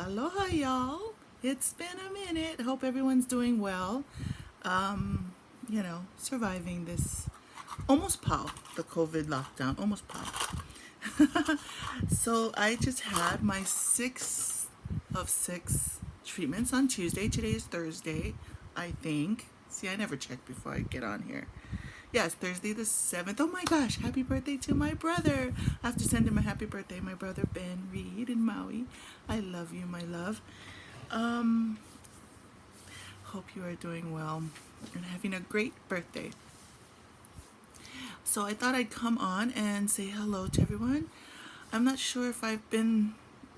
Aloha, y'all. It's been a minute. Hope everyone's doing well. Surviving this almost POW, the COVID lockdown, almost POW. So I just had my sixth of six treatments on Tuesday. Today is Thursday, I think. See, I never check before I get on here. Yes, Thursday the 7th. Oh my gosh, happy birthday to my brother. I have to send him a happy birthday, my brother Ben Reed in Maui. I love you, my love. Um, Hope you are doing well and having a great birthday. So I thought I'd come on and say hello to everyone. I'm not sure if I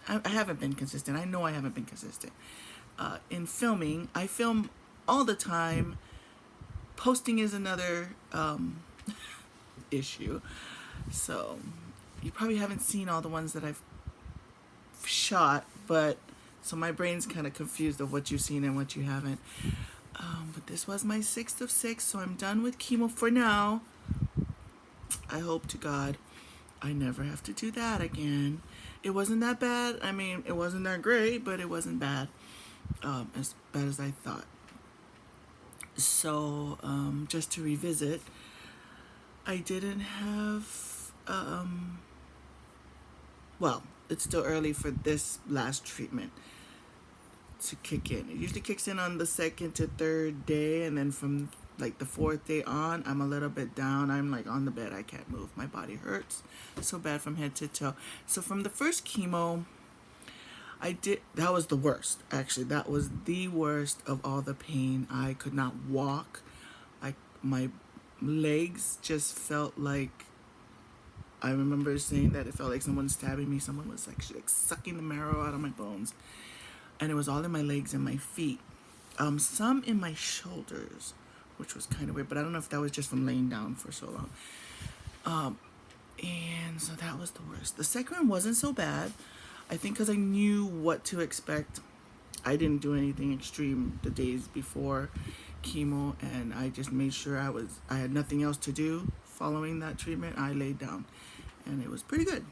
haven't been consistent. I know I haven't been consistent. In filming, I film all the time. Posting is another issue. So you probably haven't seen all the ones that I've shot, but so my brain's kind of confused of what you've seen and what you haven't. But this was my sixth of six, so I'm done with chemo for now. I hope to God I never have to do that again. It wasn't that bad. I mean, it wasn't that great, but it wasn't bad. As bad as I thought. So, just to revisit, I didn't have, well, it's still early for this last treatment to kick in. It usually kicks in on the second to third day, and then from like the fourth day on, I'm a little bit down. I'm like on the bed. I can't move. My body hurts so bad from head to toe. So from the first chemo, that was the worst. Actually, that was the worst of all the pain. I could not walk. My legs just felt like, I remember saying that it felt like someone stabbing me. Someone was actually like sucking the marrow out of my bones. And it was all in my legs and my feet. Some in my shoulders, which was kind of weird, but I don't know if that was just from laying down for so long. And so that was the worst. The second one wasn't so bad. I think because I knew what to expect. I didn't do anything extreme the days before chemo, and I just made sure I had nothing else to do following that treatment. I laid down, and it was pretty good.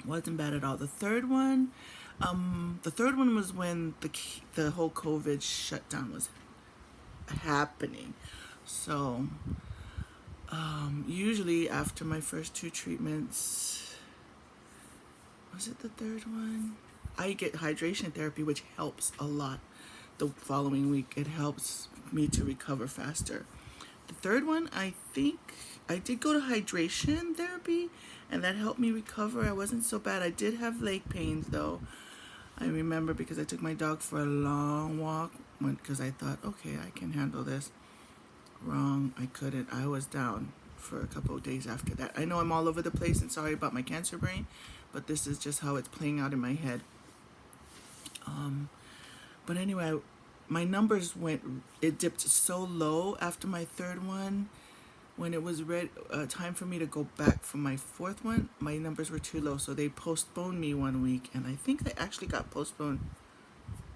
Wasn't bad at all. The third one was when the whole COVID shutdown was happening. So usually after my first two treatments, was it the third one? I get hydration therapy, which helps a lot. The following week, it helps me to recover faster. The third one, I think I did go to hydration therapy, and that helped me recover. I wasn't so bad. I did have leg pains though. I remember because I took my dog for a long walk because I thought, okay, I can handle this. Wrong, I couldn't. I was down for a couple of days after that. I know I'm all over the place, and sorry about my cancer brain, but this is just how it's playing out in my head. But anyway, my numbers it dipped so low after my third one. When it was time for me to go back for my fourth one, my numbers were too low, so they postponed me 1 week, and I think I actually got postponed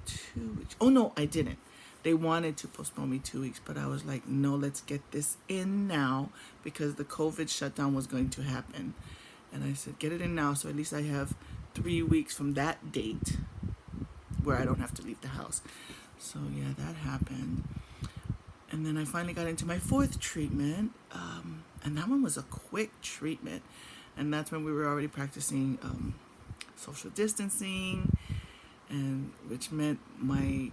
2 weeks. Oh no, I didn't. They wanted to postpone me 2 weeks, but I was like, no, let's get this in now because the COVID shutdown was going to happen. And I said, get it in now, so at least I have 3 weeks from that date where I don't have to leave the house. So yeah, that happened. And then I finally got into my fourth treatment, and that one was a quick treatment. And that's when we were already practicing social distancing, and which meant my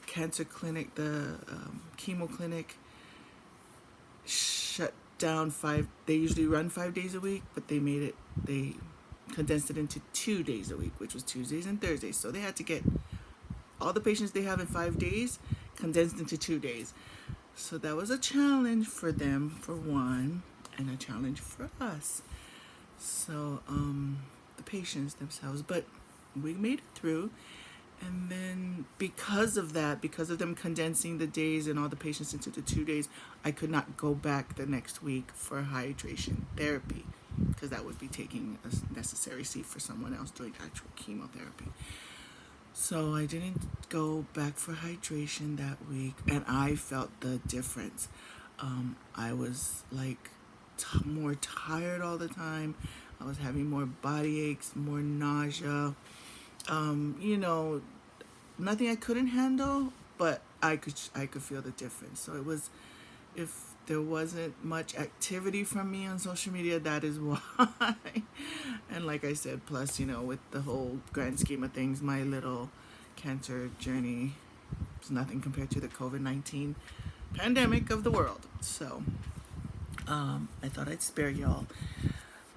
cancer clinic, the chemo clinic, shut down they usually run 5 days a week, but they condensed it into 2 days a week, which was Tuesdays and Thursdays. So they had to get all the patients they have in 5 days condensed into 2 days. So that was a challenge for them, for one, and a challenge for us. So the patients themselves, but we made it through. And then because of them condensing the days and all the patients into the 2 days, I could not go back the next week for hydration therapy because that would be taking a necessary seat for someone else doing actual chemotherapy. So I didn't go back for hydration that week, and I felt the difference. I was like more tired all the time. I was having more body aches, more nausea. You know, nothing I couldn't handle, but I could feel the difference. So it was, if there wasn't much activity from me on social media, that is why. And like I said, plus, you know, with the whole grand scheme of things, my little cancer journey is nothing compared to the COVID-19 pandemic of the world. So I thought I'd spare y'all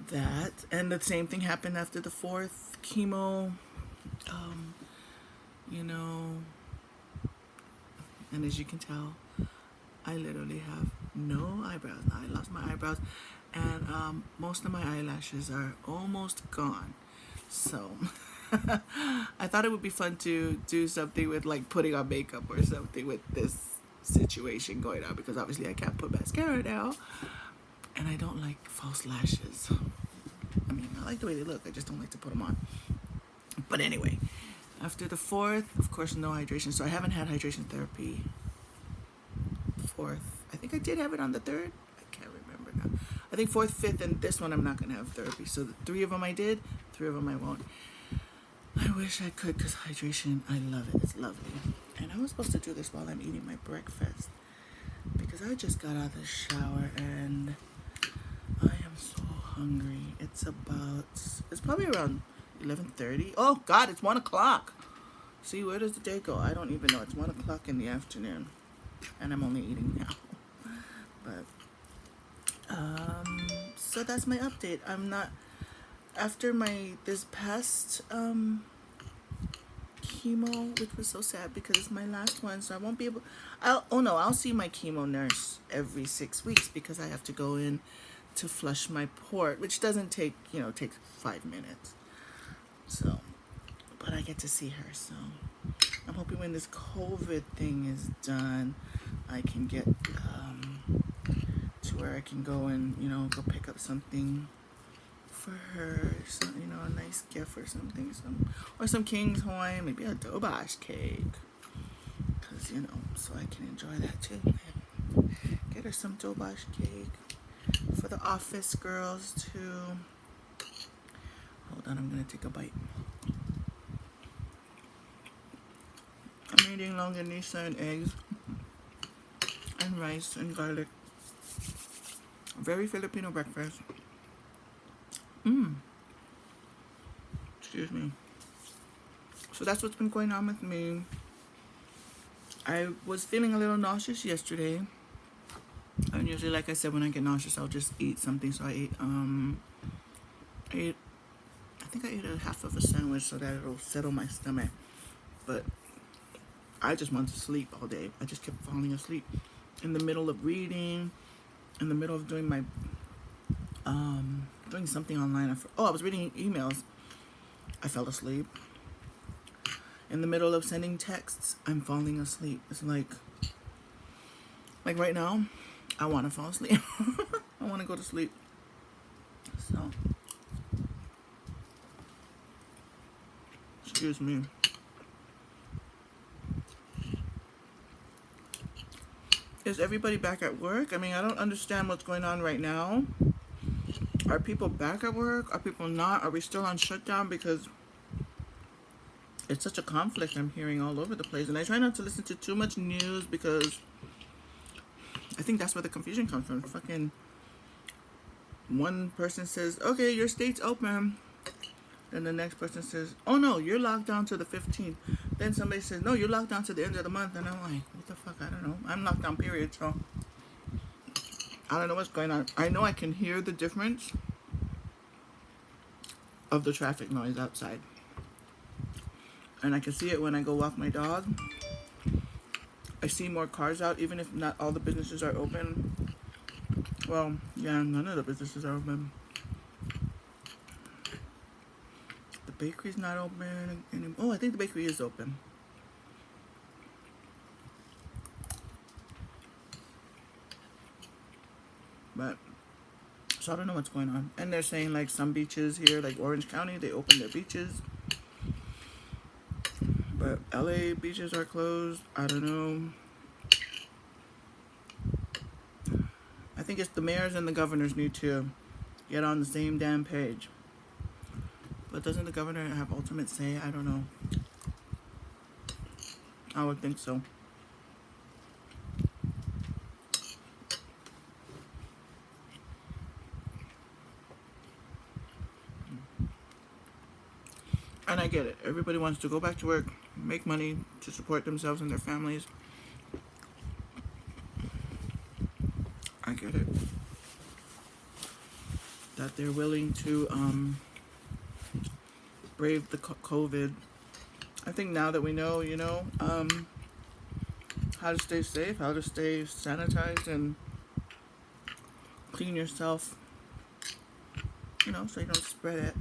that. And the same thing happened after the fourth chemo. Um, you know, and as you can tell, I literally have no eyebrows now. I lost my eyebrows, and most of my eyelashes are almost gone. So I thought it would be fun to do something with like putting on makeup or something with this situation going on, because obviously I can't put mascara now, and I don't like false lashes. I mean, I like the way they look. I just don't like to put them on. But anyway, after the fourth, of course, no hydration. So I haven't had hydration therapy. Fourth, I think I did have it on the third. I can't remember now. I think fourth, fifth, and this one I'm not going to have therapy. So the three of them I did, three of them I won't. I wish I could, because hydration, I love it. It's lovely. And I was supposed to do this while I'm eating my breakfast, because I just got out of the shower and I am so hungry. It's probably around 11:30. Oh God, it's 1 o'clock. See, where does the day go? I don't even know. It's 1 o'clock in the afternoon, and I'm only eating now. But so that's my update. I'm not, after this past chemo, which was so sad because it's my last one, so I won't be able. I'll see my chemo nurse every 6 weeks, because I have to go in to flush my port, which doesn't take, takes 5 minutes. So, but I get to see her, so I'm hoping when this COVID thing is done, I can get to where I can go and, go pick up something for her, so, a nice gift or something, or some King's Hawaiian, maybe a dobash cake, because, so I can enjoy that too. Get her some dobash cake for the office girls too. Hold on, I'm gonna take a bite. I'm eating longanisa and eggs and rice and garlic. Very Filipino breakfast. Excuse me. So that's what's been going on with me. I was feeling a little nauseous yesterday. And usually, like I said, when I get nauseous, I'll just eat something. So I think I ate a half of a sandwich so that it'll settle my stomach. But I just wanted to sleep all day. I just kept falling asleep in the middle of reading, in the middle of doing my doing something online. I was reading emails. I fell asleep. In the middle of sending texts, I'm falling asleep. It's like right now, I want to fall asleep. I want to go to sleep. So, excuse me. Is everybody back at work? I mean, I don't understand what's going on right now. Are people back at work? Are people not? Are we still on shutdown? Because it's such a conflict I'm hearing all over the place. And I try not to listen to too much news, because I think that's where the confusion comes from. Fucking one person says, okay, your state's open. Then the next person says, oh no, you're locked down to the 15th. Then somebody says, no, you're locked down to the end of the month. And I'm like, what the fuck? I don't know. I'm locked down, period. So I don't know what's going on. I know I can hear the difference of the traffic noise outside. And I can see it when I go walk my dog. I see more cars out, even if not all the businesses are open. Well, yeah, none of the businesses are open. The bakery's not open anymore. Oh, I think the bakery is open. But, so I don't know what's going on. And they're saying like some beaches here, like Orange County, they opened their beaches. But LA beaches are closed. I don't know. I think it's the mayors and the governors need to get on the same damn page. But doesn't the governor have ultimate say? I don't know. I would think so. And I get it. Everybody wants to go back to work, make money to support themselves and their families. I get it. That they're willing to brave the COVID. I think now that we know, how to stay safe, how to stay sanitized and clean yourself, so you don't spread it.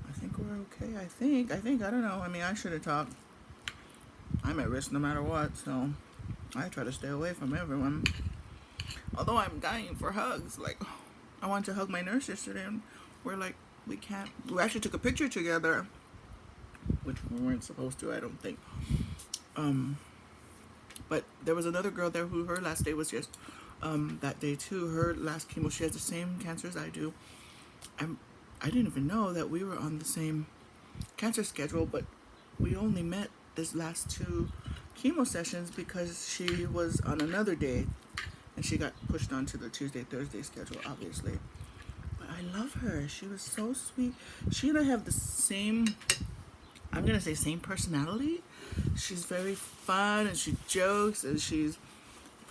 I think we're okay. I think, I don't know. I mean, I should have talked. I'm at risk no matter what, so I try to stay away from everyone. Although I'm dying for hugs. Like, I wanted to hug my nurse yesterday, and we're like, we can't. We actually took a picture together, which we weren't supposed to, I don't think. But there was another girl there who her last day was just that day too. Her last chemo, she has the same cancer as I do. I didn't even know that we were on the same cancer schedule, but we only met this last 2 chemo sessions because she was on another day and she got pushed onto the Tuesday, Thursday schedule, obviously. But I love her. She was so sweet. She and I have the same, I'm going to say same personality. She's very fun and she jokes and she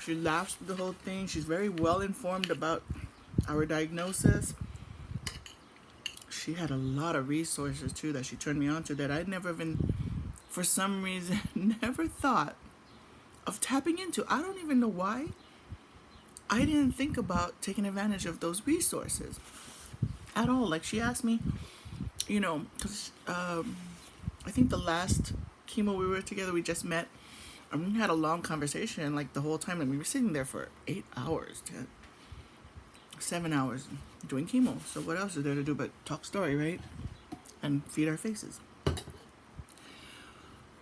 laughs with the whole thing. She's very well informed about our diagnosis. She had a lot of resources too that she turned me on to that I'd never even, for some reason, never thought of tapping into. I don't even know why. I didn't think about taking advantage of those resources at all. Like, she asked me, because I think the last chemo we were together, we just met, and we had a long conversation, like, the whole time, and we were sitting there for 8 hours, 7 hours doing chemo. So what else is there to do but talk story, right? And feed our faces.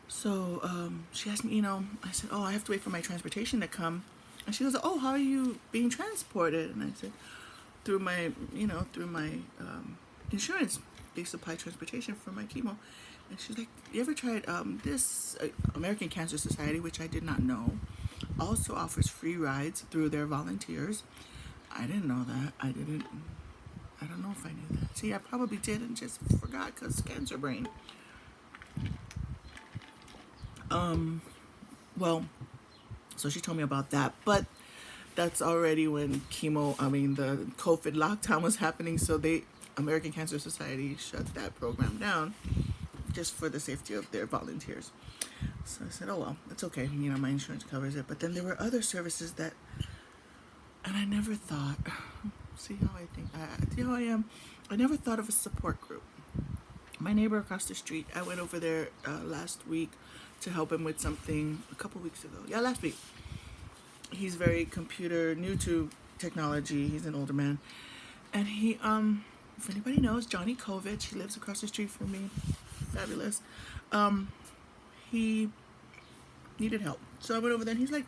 So she asked me, I said, I have to wait for my transportation to come. And she goes, how are you being transported? And I said, through my insurance. They supply transportation for my chemo. And she's like, you ever tried this American Cancer Society, which I did not know, also offers free rides through their volunteers. I didn't know that. I don't know if I knew that. See, I probably did and just forgot because cancer brain. Well, so she told me about that, but that's already when the COVID lockdown was happening, so American Cancer Society shut that program down just for the safety of their volunteers. So I said, oh well, it's okay, my insurance covers it. But then there were other services that, and I never thought, see how I am, I never thought of a support group. My neighbor across the street, I went over there last week to help him with something a couple weeks ago. Yeah, last week. He's very new to technology. He's an older man. And he, if anybody knows, Johnny Kovich, he lives across the street from me. Fabulous. He needed help. So I went over there and he's like,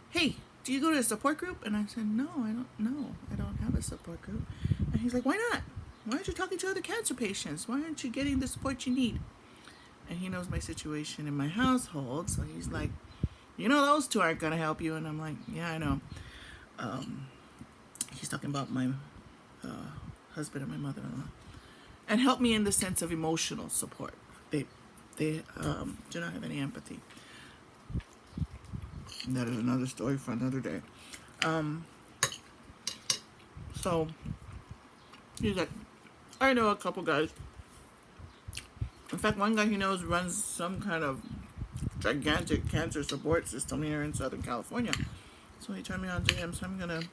hey, do you go to a support group? And I said, no, I don't have a support group. And he's like, why not? Why aren't you talking to other cancer patients? Why aren't you getting the support you need? And he knows my situation in my household, so he's like, those two aren't going to help you. And I'm like, yeah, I know. He's talking about my husband and my mother-in-law. And help me in the sense of emotional support. They do not have any empathy. And that is another story for another day. So he's like, I know a couple guys. In fact, one guy he knows runs some kind of gigantic cancer support system here in Southern California. So he turned me on to him. So I'm going to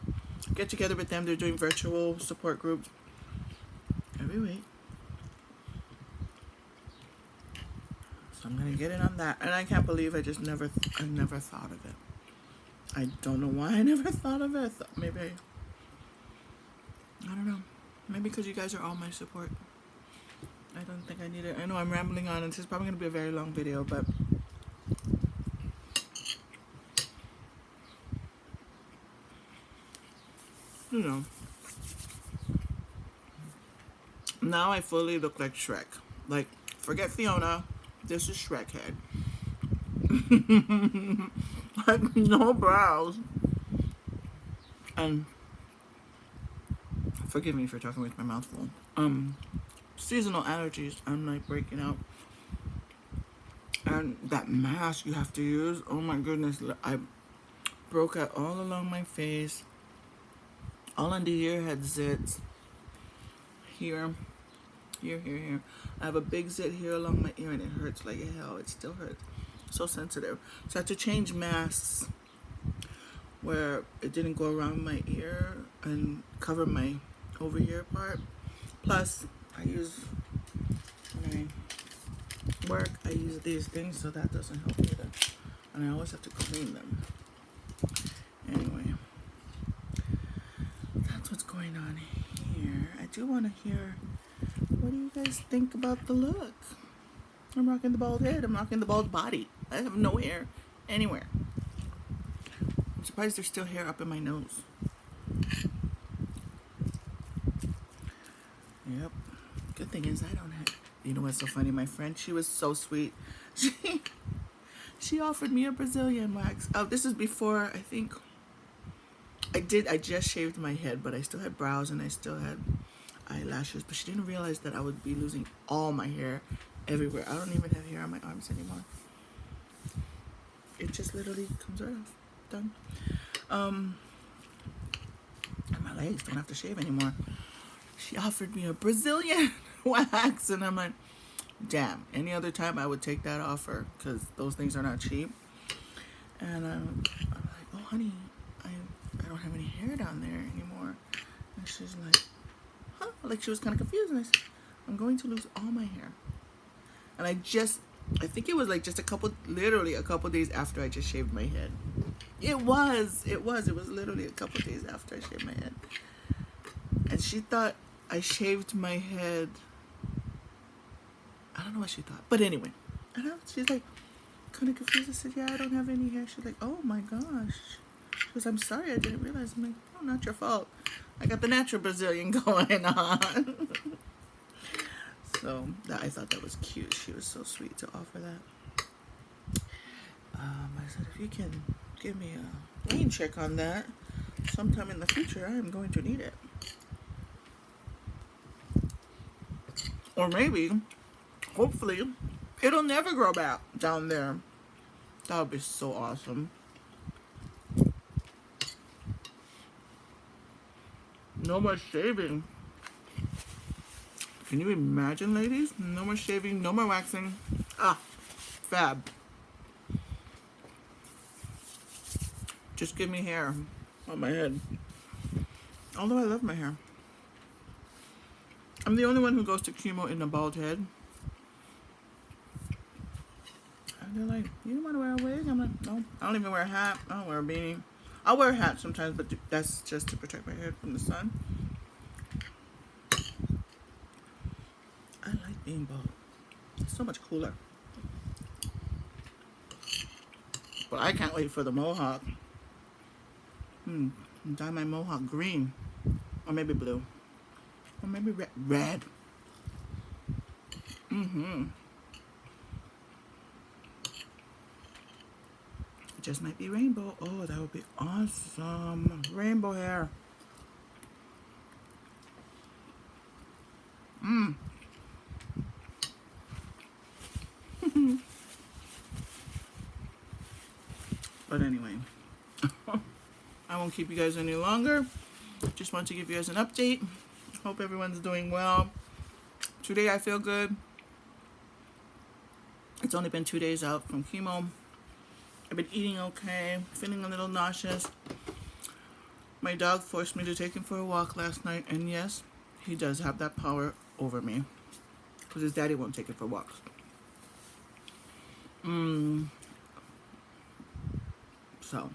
get together with them. They're doing virtual support groups every week. So I'm going to get in on that. And I can't believe I never thought of it. I don't know why I never thought of it. Maybe I don't know. Maybe because you guys are all my support. I don't think I need it. I know I'm rambling on, and this is probably going to be a very long video, but Now I fully look like Shrek. Like, forget Fiona. This is Shrek head. Like, no brows. And forgive me for talking with my mouth full. Seasonal allergies. I'm like breaking out. And that mask you have to use. Oh my goodness. I broke out all along my face. All under here had zits. Here. Here. I have a big zit here along my ear and it hurts like hell. It still hurts. So sensitive. So I had to change masks where it didn't go around my ear and cover my over here part. Plus, I use, when I work, I use these things, so that doesn't help either. And I always have to clean them. Anyway, that's what's going on here. I do want to hear, what do you guys think about the look? I'm rocking the bald head. I'm rocking the bald body. I have no hair anywhere. I'm surprised there's still hair up in my nose. Yep. Good thing is I don't have. You know what's so funny? My friend, she was so sweet. She offered me a Brazilian wax. Oh, this is before, I think. I just shaved my head, but I still had brows and I still had eyelashes. But she didn't realize that I would be losing all my hair everywhere. I don't even have hair on my arms anymore. It just literally comes right off. Done. And my legs don't have to shave anymore. She offered me a Brazilian wax, and I'm like, damn, any other time I would take that offer, because those things are not cheap. And I'm like, oh honey, I don't have any hair down there anymore. And she's like, huh? Like, she was kind of confused, and I said, I'm going to lose all my hair. And I think it was like just literally a couple days after I just shaved my head. It was literally a couple days after I shaved my head. And she thought I shaved my head. I don't know what she thought. But anyway, she's like kind of confused. I said, yeah, I don't have any hair. She's like, oh my gosh. She goes, I'm sorry, I didn't realize. I'm like, oh, not your fault. I got the natural Brazilian going on. So I thought that was cute. She was so sweet to offer that. I said, if you can give me a rain check on that sometime in the future, I am going to need it. Or maybe, hopefully, it'll never grow back down there. That would be so awesome. No more shaving. Can you imagine, ladies? No more shaving, no more waxing. Ah, fab. Just give me hair on my head. Although I love my hair. I'm the only one who goes to chemo in a bald head. And they're like, you don't want to wear a wig? I'm like, no. I don't even wear a hat. I don't wear a beanie. I'll wear a hat sometimes, but that's just to protect my head from the sun. I like being bald. It's so much cooler. But I can't wait for the mohawk. Dye my mohawk green. Or maybe blue. Or maybe red. It just might be rainbow. Oh, that would be awesome. Rainbow hair. But anyway, I won't keep you guys any longer. Just want to give you guys an update. Hope everyone's doing well. Today I feel good. It's only been 2 days out from chemo. I've been eating okay, feeling a little nauseous. My dog forced me to take him for a walk last night, and yes, he does have that power over me, because his daddy won't take him for walks. So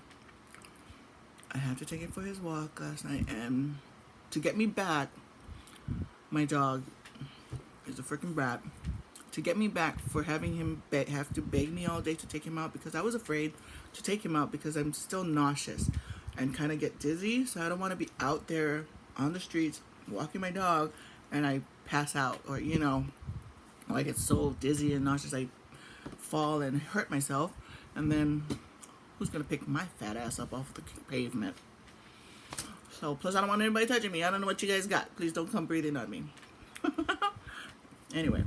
I had to take him for his walk last night, and to get me back, my dog is a freaking brat. To get me back for having him have to beg me all day to take him out, because I was afraid to take him out because I'm still nauseous and kind of get dizzy, so I don't want to be out there on the streets walking my dog and I pass out, or I get so dizzy and nauseous I fall and hurt myself, and then who's gonna pick my fat ass up off the pavement? So plus I don't want anybody touching me. I don't know what you guys got. Please don't come breathing on me. Anyway,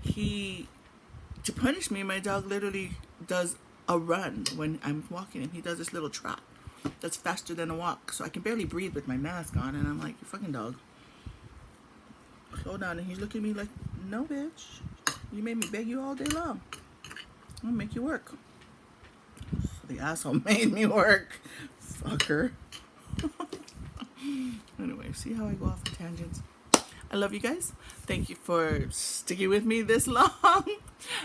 to punish me, my dog literally does a run when I'm walking, and he does this little trot that's faster than a walk. So I can barely breathe with my mask on, and I'm like, you fucking dog, slow down. And he's looking at me like, no, bitch, you made me beg you all day long. I'll make you work. So the asshole made me work, fucker. Anyway, see how I go off on tangents? I love you guys. Thank you for sticking with me this long.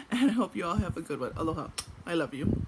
And I hope you all have a good one. Aloha. I love you.